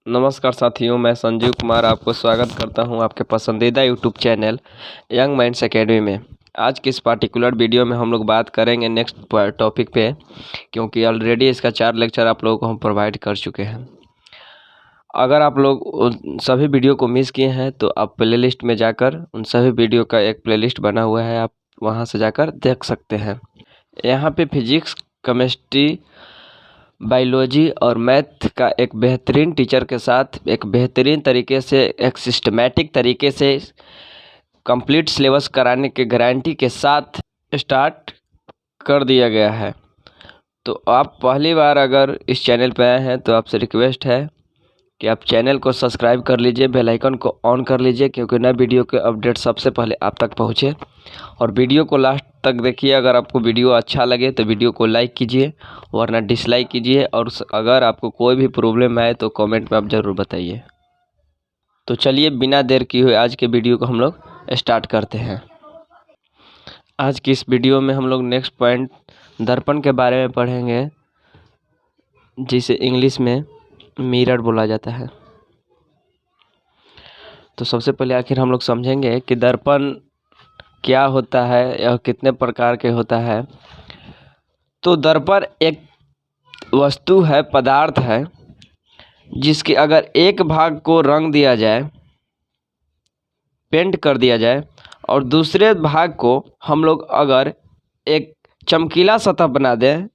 नमस्कार साथियों, मैं संजीव कुमार आपको स्वागत करता हूं आपके पसंदीदा YouTube channel young minds academy में। आज की इस पार्टिकुलर वीडियो में हम लोग बात करेंगे नेक्स्ट टॉपिक पे, क्योंकि ऑलरेडी इसका 4 लेक्चर आप लोगों को हम प्रोवाइड कर चुके हैं। अगर आप लोग उन सभी वीडियो को मिस किए हैं तो आप प्लेलिस्ट में जाकर उन सभी वीडियो का एक प्लेलिस्ट बना हुआ है, आप वहाँ से जाकर देख सकते हैं। यहाँ पे फिजिक्स, केमिस्ट्री, बायोलॉजी और मैथ का एक बेहतरीन टीचर के साथ एक बेहतरीन तरीके से एक सिस्टमेटिक तरीके से कंप्लीट सिलेबस कराने के गारंटी के साथ स्टार्ट कर दिया गया है। तो आप पहली बार अगर इस चैनल पर आए हैं तो आपसे रिक्वेस्ट है कि आप चैनल को सब्सक्राइब कर लीजिए, बेल आइकन को ऑन कर लीजिए, क्योंकि नए वीडियो के अपडेट सबसे पहले आप तक पहुँचे। और वीडियो को लास्ट तक देखिए। अगर आपको वीडियो अच्छा लगे तो वीडियो को लाइक कीजिए, वरना डिसलाइक कीजिए। और अगर आपको कोई भी प्रॉब्लम आए तो कमेंट में आप ज़रूर बताइए। तो चलिए बिना देर किए हुए आज के वीडियो को हम लोग स्टार्ट करते हैं। आज की इस वीडियो में हम लोग नेक्स्ट पॉइंट दर्पण के बारे में पढ़ेंगे, जिसे इंग्लिश में मिरर बोला जाता है। तो सबसे पहले आखिर हम लोग समझेंगे कि दर्पण क्या होता है या कितने प्रकार के होता है। तो दर्पण एक वस्तु है, पदार्थ है, जिसके अगर एक भाग को रंग दिया जाए, पेंट कर दिया जाए, और दूसरे भाग को हम लोग अगर एक चमकीला सतह बना दें,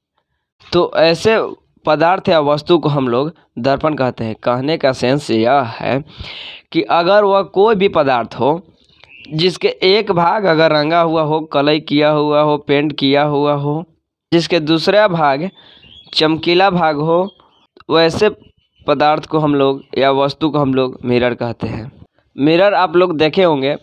तो ऐसे पदार्थ या वस्तु को हम लोग दर्पण कहते हैं। कहने का सेंस यह है कि अगर वह कोई भी पदार्थ हो जिसके एक भाग अगर रंगा हुआ हो, कलई किया हुआ हो, पेंट किया हुआ हो, जिसके दूसरा भाग चमकीला भाग हो, वैसे पदार्थ को हम लोग या वस्तु को हम लोग मिरर कहते हैं। मिरर आप लोग देखे होंगे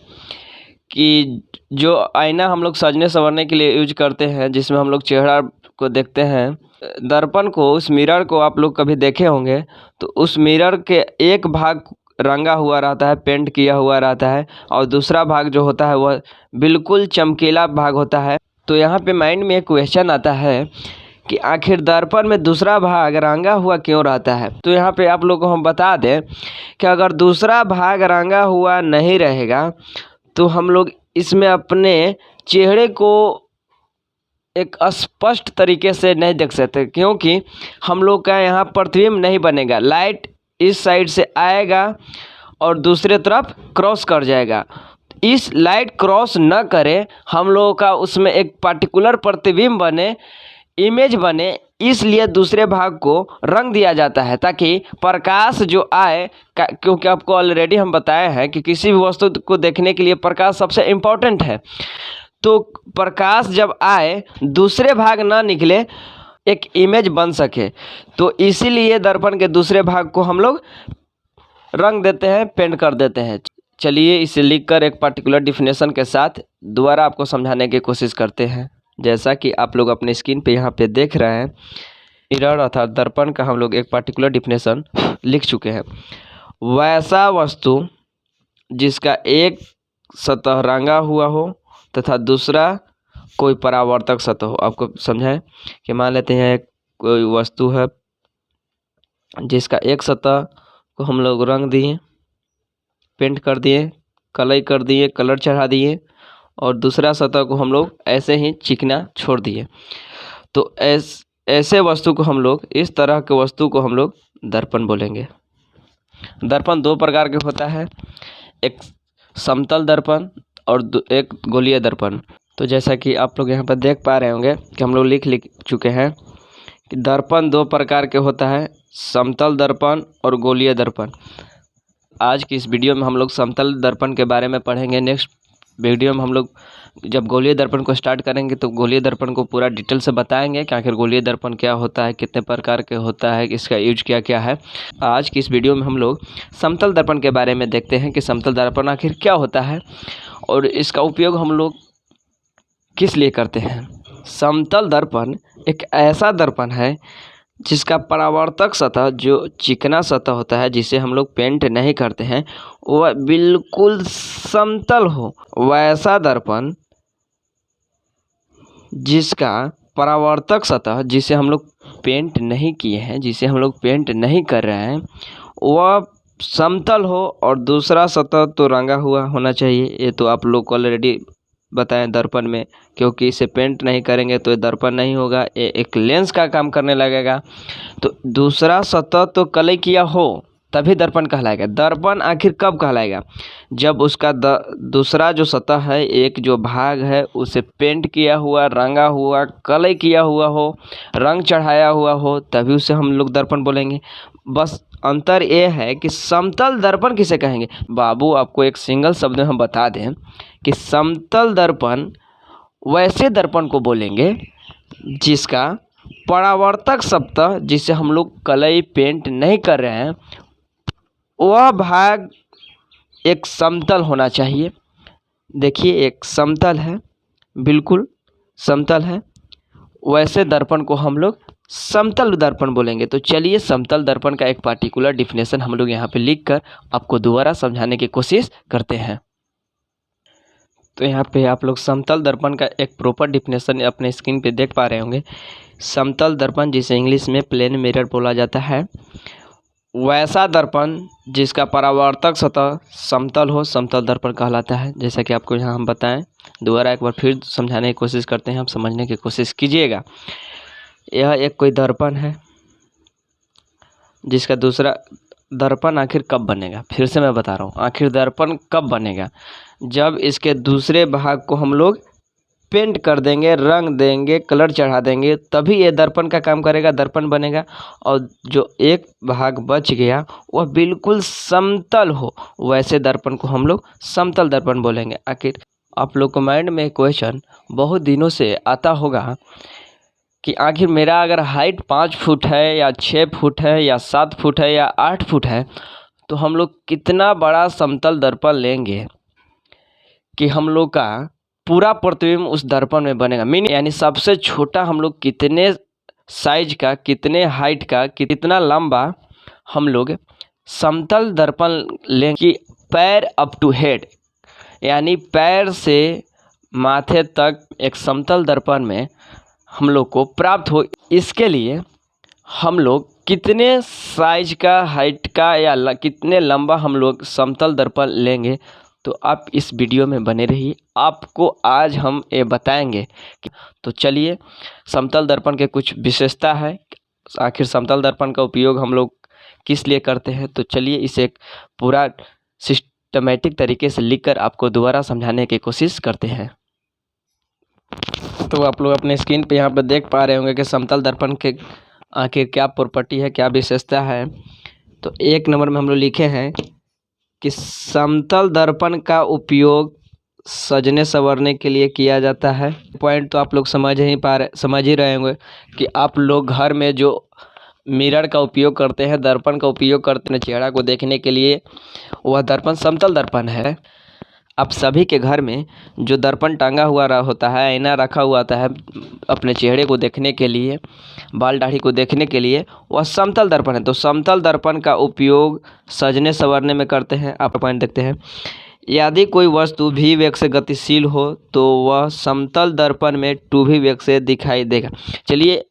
कि जो आईना हम लोग सजने संवरने के लिए यूज करते हैं, जिसमें हम लोग चेहरा को देखते हैं। दर्पण को, उस मिरर को आप लोग कभी देखे होंगे, तो उस मिरर के एक भाग रंगा हुआ रहता है, पेंट किया हुआ रहता है, और दूसरा भाग जो होता है वह बिल्कुल चमकीला भाग होता है। तो यहाँ पे माइंड में एक क्वेश्चन आता है कि आखिर दर्पण में दूसरा भाग रंगा हुआ क्यों रहता है। तो यहाँ पे आप लोग को हम बता दें कि अगर दूसरा भाग रंगा हुआ नहीं रहेगा तो हम लोग इसमें अपने चेहरे को एक स्पष्ट तरीके से नहीं देख सकते, क्योंकि हम लोग का यहाँ प्रतिबिंब नहीं बनेगा। लाइट इस साइड से आएगा और दूसरे तरफ क्रॉस कर जाएगा। इस लाइट क्रॉस न करे, हम लोगों का उसमें एक पर्टिकुलर प्रतिबिंब बने, इमेज बने, इसलिए दूसरे भाग को रंग दिया जाता है, ताकि प्रकाश जो आए, क्योंकि आपको ऑलरेडी हम बताए हैं कि किसी भी वस्तु को देखने के लिए प्रकाश सबसे इम्पोर्टेंट है। तो प्रकाश जब आए, दूसरे भाग ना निकले, एक इमेज बन सके, तो इसीलिए दर्पण के दूसरे भाग को हम लोग रंग देते हैं, पेंट कर देते हैं। चलिए इसे लिखकर एक पर्टिकुलर डिफिनेशन के साथ दोबारा आपको समझाने की कोशिश करते हैं। जैसा कि आप लोग अपने स्क्रीन पे यहाँ पे देख रहे हैं, मिरर अर्थात दर्पण का हम लोग एक पर्टिकुलर डिफिनेशन लिख चुके हैं। वैसा वस्तु जिसका एक सतह रंगा हुआ हो तथा दूसरा कोई परावर्तक सतह हो। आपको समझाएं कि मान लेते हैं कोई वस्तु है जिसका एक सतह को हम लोग रंग दिए, पेंट कर दिए, कलई कर दिए, कलर चढ़ा दिए, और दूसरा सतह को हम लोग ऐसे ही चिकना छोड़ दिए। तो ऐसे वस्तु को हम लोग, इस तरह के वस्तु को हम लोग दर्पण बोलेंगे। दर्पण दो प्रकार के होता है, एक समतल दर्पण और एक गोलीय दर्पण। तो जैसा कि आप लोग यहाँ पर देख पा रहे होंगे कि हम लोग लिख चुके हैं कि दर्पण दो प्रकार के होता है, समतल दर्पण और गोलीय दर्पण। आज की इस वीडियो में हम लोग समतल दर्पण के बारे में पढ़ेंगे। नेक्स्ट वीडियो में हम लोग जब गोलीय दर्पण को स्टार्ट करेंगे तो गोलीय दर्पण को पूरा डिटेल से बताएंगे कि आखिर गोलीय दर्पण क्या होता है, कितने प्रकार के होता है, इसका यूज क्या क्या है। आज की इस वीडियो में हम लोग समतल दर्पण के बारे में देखते हैं कि समतल दर्पण आखिर क्या होता है और इसका उपयोग हम लोग किस लिए करते हैं। समतल दर्पण एक ऐसा दर्पण है जिसका परावर्तक सतह जो चिकना सतह होता है, जिसे हम लोग पेंट नहीं करते हैं, वह बिल्कुल समतल हो। वैसा दर्पण जिसका परावर्तक सतह, जिसे हम लोग पेंट नहीं किए हैं, जिसे हम लोग पेंट नहीं कर रहे हैं, वह समतल हो और दूसरा सतह तो रंगा हुआ होना चाहिए। ये तो आप लोग को ऑलरेडी बताएं दर्पण में, क्योंकि इसे पेंट नहीं करेंगे तो ये दर्पण नहीं होगा, ये एक लेंस का काम करने लगेगा। तो दूसरा सतह तो कलई किया हो तभी दर्पण कहलाएगा। दर्पण आखिर कब कहलाएगा? जब उसका दूसरा जो सतह है, एक जो भाग है, उसे पेंट किया हुआ, रंगा हुआ, कलई किया हुआ हो, रंग चढ़ाया हुआ हो, तभी उसे हम लोग दर्पण बोलेंगे। बस अंतर ये है कि समतल दर्पण किसे कहेंगे। बाबू आपको एक सिंगल शब्द में हम बता दें कि समतल दर्पण वैसे दर्पण को बोलेंगे जिसका परावर्तक सतह, जिसे हम लोग कलई पेंट नहीं कर रहे हैं, वह भाग एक समतल होना चाहिए। देखिए एक समतल है, बिल्कुल समतल है, वैसे दर्पण को हम लोग समतल दर्पण बोलेंगे। तो चलिए समतल दर्पण का एक पार्टिकुलर डिफिनेशन हम लोग यहाँ पे लिखकर आपको दोबारा समझाने की कोशिश करते हैं। तो यहाँ पे आप लोग समतल दर्पण का एक प्रॉपर डिफिनेशन अपने स्क्रीन पे देख पा रहे होंगे। समतल दर्पण, जिसे इंग्लिश में प्लेन मिरर बोला जाता है, वैसा दर्पण जिसका परावर्तक सतह समतल हो, समतल दर्पण कहलाता है। जैसा कि आपको यहाँ हम बताएं, दोबारा एक बार फिर समझाने की कोशिश करते हैं, आप समझने की कोशिश कीजिएगा। यह एक कोई दर्पण है जिसका दूसरा दर्पण आखिर कब बनेगा? फिर से मैं बता रहा हूँ, आखिर दर्पण कब बनेगा? जब इसके दूसरे भाग को हम लोग पेंट कर देंगे, रंग देंगे, कलर चढ़ा देंगे, तभी ये दर्पण का काम करेगा, दर्पण बनेगा। और जो एक भाग बच गया वह बिल्कुल समतल हो, वैसे दर्पण को हम लोग समतल दर्पण बोलेंगे। आखिर आप लोग को माइंड में क्वेश्चन बहुत दिनों से आता होगा कि आखिर मेरा अगर हाइट 5 फुट है या 6 फुट है या 7 फुट है या 8 फुट है, तो हम लोग कितना बड़ा समतल दर्पण लेंगे कि हम लोग का पूरा प्रतिबिंब उस दर्पण में बनेगा। मीन यानी सबसे छोटा हम लोग कितने साइज का, कितने हाइट का, कितना लंबा हम लोग समतल दर्पण लें कि पैर अप टू हेड, यानी पैर से माथे तक एक समतल दर्पण में हम लोग को प्राप्त हो। इसके लिए हम लोग कितने साइज का, हाइट का या कितने लंबा हम लोग समतल दर्पण लेंगे, तो आप इस वीडियो में बने रहिए, आपको आज हम ये बताएंगे। तो चलिए समतल दर्पण के कुछ विशेषता है, आखिर समतल दर्पण का उपयोग हम लोग किस लिए करते हैं। तो चलिए इसे एक पूरा सिस्टमेटिक तरीके से लिखकर आपको दोबारा समझाने की कोशिश करते हैं। तो आप लोग अपने स्क्रीन पे यहाँ पर देख पा रहे होंगे कि समतल दर्पण के आखिर क्या प्रॉपर्टी है, क्या विशेषता है। तो एक नंबर में हम लोग लिखे हैं कि समतल दर्पण का उपयोग सजने संवरने के लिए किया जाता है। पॉइंट तो आप लोग समझ ही रहे होंगे कि आप लोग घर में जो मिरर का उपयोग करते हैं, दर्पण का उपयोग करते हैं चेहरा को देखने के लिए, वह दर्पण समतल दर्पण है। आप सभी के घर में जो दर्पण टांगा हुआ होता है, आईना रखा हुआ आता है अपने चेहरे को देखने के लिए, बाल दाढ़ी को देखने के लिए, वह समतल दर्पण है। तो समतल दर्पण का उपयोग सजने संवरने में करते हैं। आप पॉइंट देखते हैं, यदि कोई वस्तु भी वेग से गतिशील हो तो वह समतल दर्पण में 2v वेग से दिखाई देगा। चलिए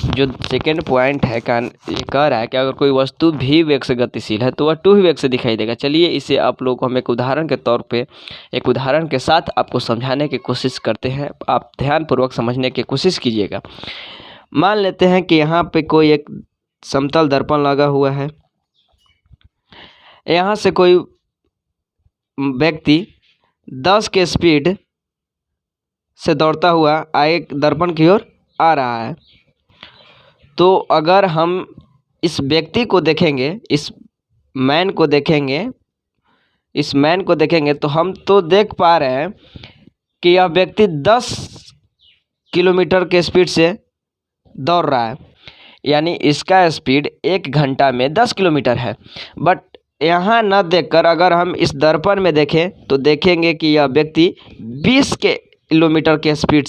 जो सेकेंड पॉइंट है ये कह रहा है कि अगर कोई वस्तु भी वेग से गतिशील है तो वह 2v वेग से दिखाई देगा। चलिए इसे आप लोग को हम एक उदाहरण के तौर पे, एक उदाहरण के साथ आपको समझाने की कोशिश करते हैं। आप ध्यानपूर्वक समझने की कोशिश कीजिएगा। मान लेते हैं कि यहाँ पे कोई एक समतल दर्पण लगा हुआ है, यहाँ से कोई व्यक्ति 10 के स्पीड से दौड़ता हुआ आगे दर्पण की ओर आ रहा है। तो अगर हम इस व्यक्ति को देखेंगे, इस मैन को देखेंगे तो हम तो देख पा रहे हैं कि यह व्यक्ति 10 किलोमीटर के स्पीड से दौड़ रहा है, यानी इसका स्पीड 1 घंटा में 10 किलोमीटर है। बट यहाँ न देखकर अगर हम इस दर्पण में देखें तो देखेंगे कि यह व्यक्ति 20 किलोमीटर के स्पीड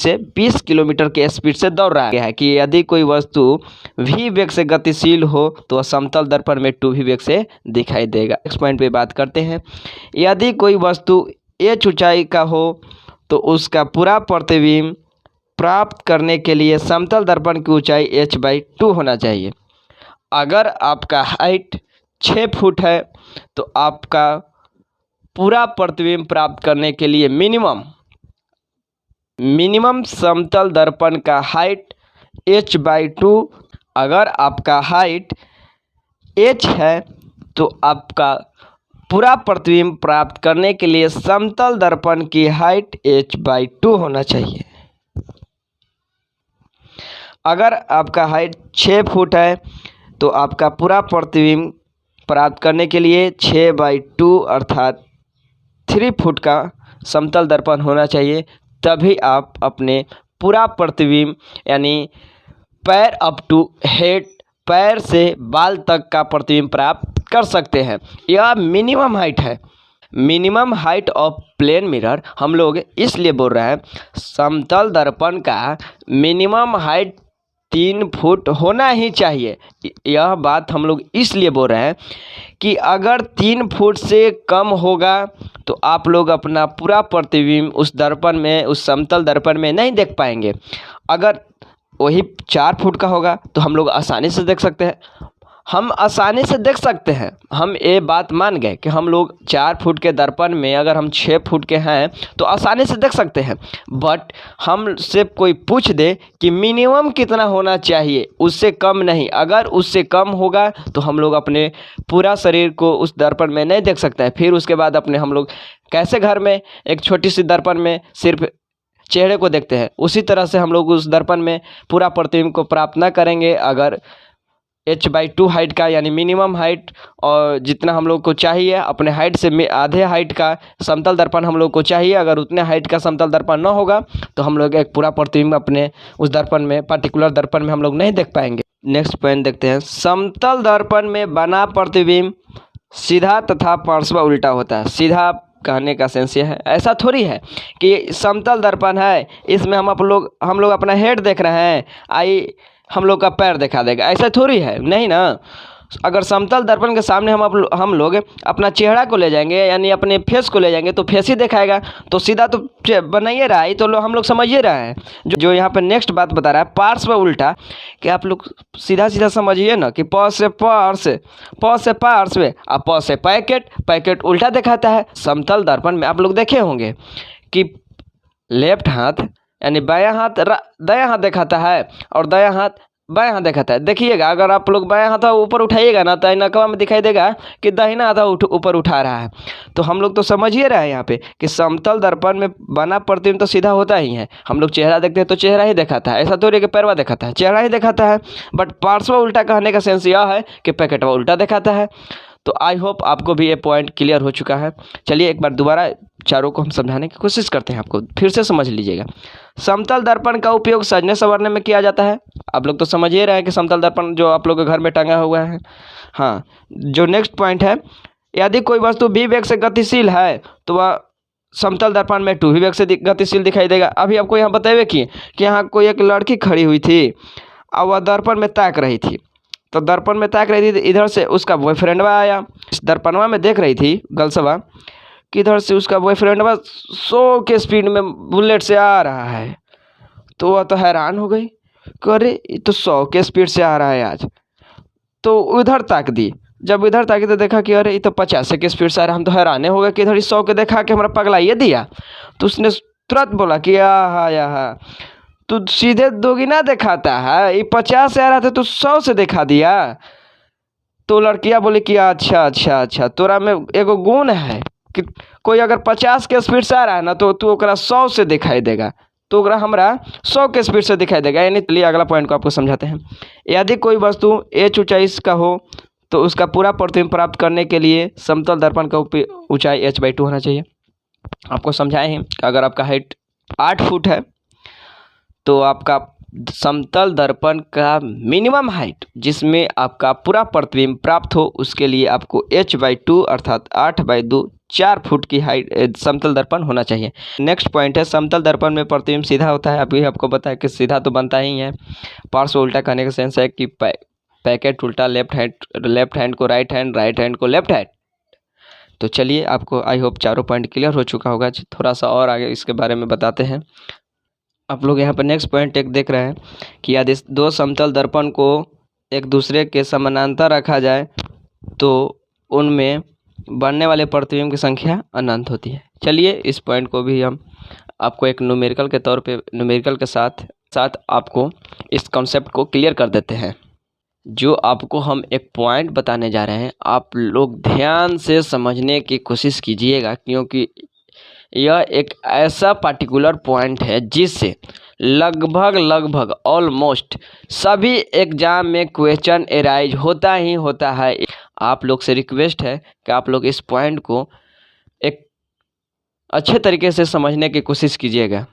से दौड़ रहा है। कि यदि कोई वस्तु v वेग से गतिशील हो तो वह समतल दर्पण में 2v वेग से दिखाई देगा। नेक्स्ट पॉइंट पे बात करते हैं, यदि कोई वस्तु h ऊंचाई का हो तो उसका पूरा प्रतिबिंब प्राप्त करने के लिए समतल दर्पण की ऊंचाई h/2 होना चाहिए। अगर आपका हाइट 6 फुट है तो आपका पूरा प्रतिबिंब प्राप्त करने के लिए मिनिमम समतल दर्पण का हाइट h/2। अगर आपका हाइट h है तो आपका पूरा प्रतिबिंब प्राप्त करने के लिए समतल दर्पण की हाइट h/2 होना चाहिए। अगर आपका हाइट 6 फुट है तो आपका पूरा प्रतिबिंब प्राप्त करने के लिए 6/2 अर्थात 3 फुट का समतल दर्पण होना चाहिए, तभी आप अपने पूरा प्रतिबिंब यानी पैर अप टू हेड, पैर से बाल तक का प्रतिबिंब प्राप्त कर सकते हैं। यह मिनिमम हाइट है। Minimum height of plane mirror हम लोग इसलिए बोल रहे हैं, समतल दर्पण का मिनिमम हाइट 3 फुट होना ही चाहिए। यह बात हम लोग इसलिए बोल रहे हैं कि अगर 3 फुट से कम होगा तो आप लोग अपना पूरा प्रतिबिंब उस दर्पण में, उस समतल दर्पण में नहीं देख पाएंगे। अगर वही 4 फुट का होगा तो हम लोग आसानी से देख सकते हैं। हम आसानी से देख सकते हैं, हम ये बात मान गए कि हम लोग 4 फुट के दर्पण में अगर हम 6 फुट के हैं तो आसानी से देख सकते हैं। बट हमसे कोई पूछ दे कि मिनिमम कितना होना चाहिए, उससे कम नहीं, अगर उससे कम होगा तो हम लोग अपने पूरा शरीर को उस दर्पण में नहीं देख सकते हैं। फिर उसके बाद अपने हम लोग कैसे घर में एक छोटी सी दर्पण में सिर्फ चेहरे को देखते हैं, उसी तरह से हम लोग उस दर्पण में पूरा प्रतिबिंब को प्राप्त ना करेंगे। अगर h/2 हाइट का यानी मिनिमम हाइट और जितना हम लोग को चाहिए अपने हाइट से आधे हाइट का समतल दर्पण हम लोग को चाहिए, अगर उतने हाइट का समतल दर्पण न होगा तो हम लोग एक पूरा प्रतिबिंब अपने उस दर्पण में, पर्टिकुलर दर्पण में हम लोग नहीं देख पाएंगे। नेक्स्ट पॉइंट देखते हैं। समतल दर्पण में बना प्रतिबिंब सीधा तथा पार्श्व उल्टा होता है। सीधा कहने का सेंस यह है, ऐसा थोड़ी है कि समतल दर्पण है इसमें हम लोग अपना हेड देख रहे हैं, आई हम लोग का पैर दिखा देगा, ऐसा थोड़ी है, नहीं ना। अगर समतल दर्पण के सामने हम लोग अपना चेहरा को ले जाएंगे यानी अपने फेस को ले जाएंगे तो फेस ही दिखाएगा, तो सीधा तो बनाइए रहा है, तो हम लोग समझिए रहे हैं। जो यहाँ पे नेक्स्ट बात बता रहा है पार्श्व उल्टा, कि आप लोग सीधा सीधा समझिए ना कि प से पार्श्व, प से पार्श्व और प से पैकेट, पैकेट उल्टा दिखाता है। समतल दर्पण में आप लोग देखे होंगे कि लेफ्ट हाथ यानी बायां हाथ दायां हाथ दिखाता है और दायां हाथ बायां हाथ दिखाता है। देखिएगा अगर आप लोग बायां हाथ ऊपर उठाइएगा ना तो नकवा में दिखाई देगा कि दाहिना हाथ ऊपर उठा रहा है। तो हम लोग तो समझिए रहे हैं यहाँ पे कि समतल दर्पण में बना प्रतिबिंब तो सीधा होता ही है। हम लोग चेहरा देखते हैं तो चेहरा ही दिखाता है, ऐसा थोड़ी कि पैरवा दिखाता है, चेहरा ही दिखाता है। बट पार्श्व उल्टा कहने का सेंस यह है कि पैकेटवा उल्टा दिखाता है। तो आई होप आपको भी ये पॉइंट क्लियर हो चुका है। चलिए एक बार दोबारा चारों को हम समझाने की कोशिश करते हैं, आपको फिर से समझ लीजिएगा। समतल दर्पण का उपयोग सजने संवरने में किया जाता है। आप लोग तो समझ ही रहे हैं कि समतल दर्पण जो आप लोग के घर में टंगा हुआ है। हाँ, जो नेक्स्ट पॉइंट है, यदि कोई वस्तु v वेग से गतिशील है तो वह समतल दर्पण में 2v वेग से गतिशील दिखाई देगा। अभी आपको यहाँ बताइए कि यहाँ कोई एक लड़की खड़ी हुई थी और वह दर्पण में ताक रही थी। तो दर्पण में ताक रही थी, इधर से उसका बॉयफ्रेंडवा आया, इस दर्पणवा में देख रही थी गर्ल्सवा कि इधर से उसका बॉयफ्रेंडवा 100 के स्पीड में बुलेट से आ रहा है। तो वह तो हैरान हो गई कि अरे ये तो 100 के स्पीड से आ रहा है आज। तो उधर ताक दी, जब इधर ताकी तो देखा कि अरे ये तो 50 के स्पीड से आ रहा है। हम तो हैरान हो गए कि इधर 100 के देखा कि हमारा पगलाइए दिया। तो उसने तुरंत बोला कि यहाँ तू सीधे दोगुना दिखाता है, ये 50 से आ रहा था तो 100 से दिखा दिया। तो लड़कियां बोली कि अच्छा तोरा में एगो गुण है कि कोई अगर 50 के स्पीड से आ रहा है ना तो तू ओकरा 100 से दिखाई देगा, तो ओकरा हमरा 100 के स्पीड से दिखाई देगा। यानी चलिए अगला पॉइंट को आपको समझाते हैं। यदि कोई वस्तु h ऊंचाई का हो तो उसका पूरा प्रतिबिंब प्राप्त करने के लिए समतल दर्पण का ऊंचाई h/2 होना चाहिए। आपको समझाए हैं कि अगर आपका हाइट 8 फुट है तो आपका समतल दर्पण का मिनिमम हाइट जिसमें आपका पूरा प्रतिबिंब प्राप्त हो उसके लिए आपको h/2 अर्थात 8/2 4 फुट की हाइट समतल दर्पण होना चाहिए। नेक्स्ट पॉइंट है, समतल दर्पण में प्रतिबिंब सीधा होता है। अभी आपको बताया कि सीधा तो बनता ही है। पार्श्व उल्टा कहने का सेंस है कि पैकेट उल्टा, लेफ्ट हैंड को राइट हैंड को लेफ्ट हैंड। तो चलिए आपको आई होप चारों पॉइंट क्लियर हो चुका होगा। थोड़ा सा और आगे इसके बारे में बताते हैं। आप लोग यहाँ पर नेक्स्ट पॉइंट एक देख रहे हैं कि यदि 2 समतल दर्पण को एक दूसरे के समानांतर रखा जाए तो उनमें बनने वाले प्रतिबिंब की संख्या अनंत होती है। चलिए इस पॉइंट को भी हम आपको एक न्यूमेरिकल के तौर पे न्यूमेरिकल के साथ आपको इस कॉन्सेप्ट को क्लियर कर देते हैं। जो आपको हम एक पॉइंट बताने जा रहे हैं, आप लोग ध्यान से समझने की कोशिश कीजिएगा, क्योंकि यह एक ऐसा पार्टिकुलर पॉइंट है जिससे लगभग ऑलमोस्ट सभी एग्जाम में क्वेश्चन एराइज होता ही होता है। आप लोग से रिक्वेस्ट है कि आप लोग इस पॉइंट को एक अच्छे तरीके से समझने की कोशिश कीजिएगा।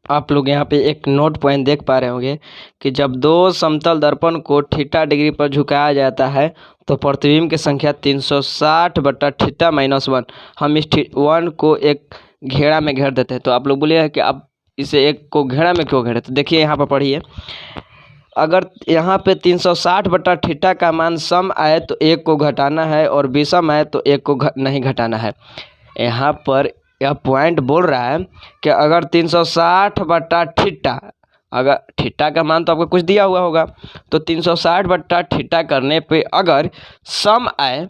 आप लोग यहाँ पे एक नोट पॉइंट देख पा रहे होंगे कि जब दो समतल दर्पण को थीटा डिग्री पर झुकाया जाता है तो प्रतिबिंब की संख्या 360 बटा थीटा माइनस 1। हम इस 1 को एक घेरा में घेर देते हैं। तो आप लोग बोलिए कि आप इसे एक को घेरा में क्यों घेरे? तो देखिए यहाँ पर पढ़िए, अगर यहाँ पे 360 बटा थीटा का मान सम आए तो एक को घटाना है और विषम आए तो एक को नहीं घटाना है। यहाँ पर यह पॉइंट बोल रहा है कि अगर 360 बटा थीटा, अगर थीटा का मान तो आपको कुछ दिया हुआ होगा, तो 360 बटा थीटा करने पे अगर सम आए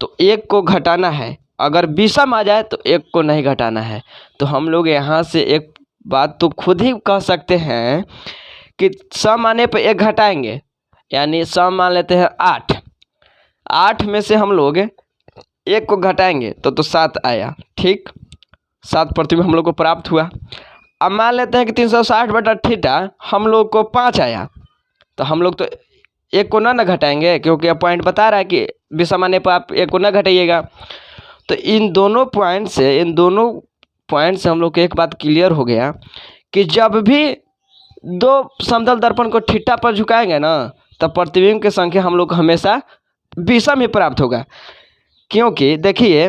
तो एक को घटाना है, अगर विषम आ जाए तो एक को नहीं घटाना है। तो हम लोग यहाँ से एक बात तो खुद ही कह सकते हैं कि सम आने पे एक घटाएंगे, यानी सम मान लेते हैं 8 में से हम लोग एक को घटाएंगे तो 7 आया। ठीक, 7 प्रतिबिंब हम लोग को प्राप्त हुआ। अब मान लेते हैं कि 360 बटा थीटा हम लोग को 5 आया, तो हम लोग तो एक को ना घटाएंगे, क्योंकि अब पॉइंट बता रहा है कि विषम आने पर आप एक को ना घटाइएगा। तो इन दोनों पॉइंट से हम लोग को एक बात क्लियर हो गया कि जब भी दो समतल दर्पण को थीटा पर झुकाएंगे ना, तब प्रतिबिंब की संख्या हम लोग को हमेशा विषम ही प्राप्त होगा। क्योंकि देखिए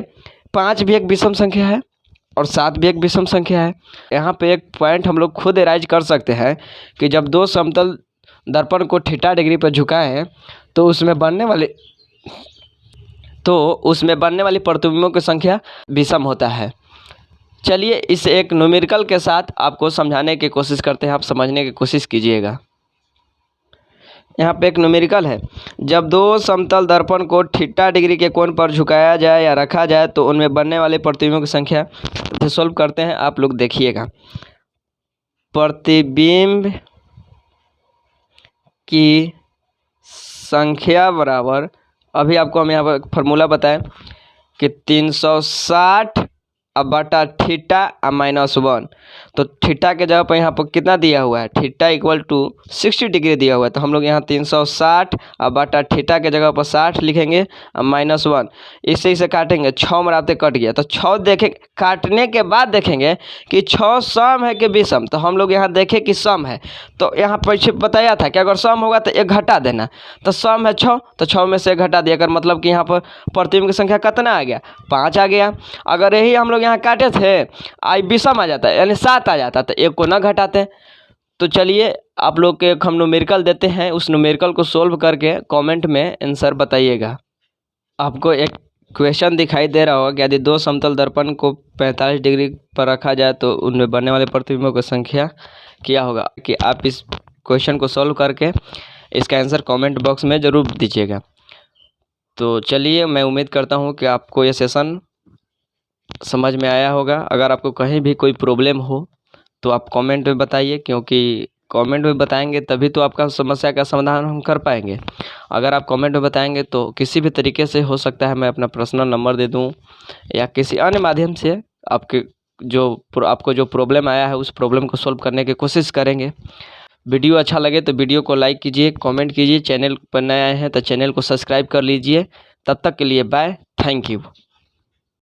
5 भी एक विषम संख्या है और 7 भी एक विषम संख्या है। यहाँ पे एक पॉइंट हम लोग खुद एराइज कर सकते हैं कि जब दो समतल दर्पण को थीटा डिग्री पर झुकाए हैं तो उसमें बनने वाली प्रतिबिंबों की संख्या विषम होता है। चलिए इस एक न्यूमेरिकल के साथ आपको समझाने की कोशिश करते हैं, आप समझने की कोशिश कीजिएगा। यहाँ पे एक न्यूमेरिकल है, जब दो समतल दर्पण को थीटा डिग्री के कोण पर झुकाया जाए या रखा जाए तो उनमें बनने वाले प्रतिबिंबों की संख्या। तो सॉल्व करते हैं, आप लोग देखिएगा। प्रतिबिंब की संख्या बराबर, अभी आपको हम यहाँ पर फॉर्मूला बताएं कि 360 बटा थीटा माइनस 1। तो थीटा के जगह पर यहाँ पर कितना दिया हुआ है, थीटा इक्वल टू 60 डिग्री दिया हुआ है। तो हम लोग यहाँ 360 बटा थीटा के जगह पर 60 लिखेंगे माइनस 1। इसे काटेंगे, 6 मराते कट गया। तो 6 देखें, काटने के बाद देखेंगे कि 6 सम है कि विषम। तो हम लोग यहाँ देखें कि सम है, तो यहाँ पीछे बताया था कि अगर सम होगा तो एक घटा देना। तो सम है 6, तो 6 में से घटा दिया कर, मतलब कि यहाँ पर प्रतिबिंब की संख्या कितना आ गया, 5 आ गया। अगर यही हम लोग यहाँ काटे थे आई विषम आ जाता है, यानी 7 आ जाता, तो एक को ना घटाते। तो चलिए आप लोग के हम न्यूमेरिकल देते हैं, उस न्यूमेरिकल को सोल्व करके कमेंट में आंसर बताइएगा। आपको एक क्वेश्चन दिखाई दे रहा होगा कि यदि दो समतल दर्पण को 45 डिग्री पर रखा जाए तो उनमें बनने वाले प्रतिबिंबों की संख्या क्या होगा। कि आप इस क्वेश्चन को सोल्व करके इसका आंसर कमेंट बॉक्स में ज़रूर दीजिएगा। तो चलिए, मैं उम्मीद करता हूँ कि आपको ये सेशन समझ में आया होगा। अगर आपको कहीं भी कोई प्रॉब्लम हो तो आप कमेंट में बताइए, क्योंकि कमेंट में बताएंगे तभी तो आपका समस्या का समाधान हम कर पाएंगे। अगर आप कमेंट में बताएंगे तो किसी भी तरीके से हो सकता है मैं अपना पर्सनल नंबर दे दूं या किसी अन्य माध्यम से आपको जो प्रॉब्लम आया है उस प्रॉब्लम को सॉल्व करने की कोशिश करेंगे। वीडियो अच्छा लगे तो वीडियो को लाइक कीजिए, कमेंट कीजिए। चैनल पर नए आए हैं तो चैनल को सब्सक्राइब कर लीजिए। तब तक के लिए बाय, थैंक यू।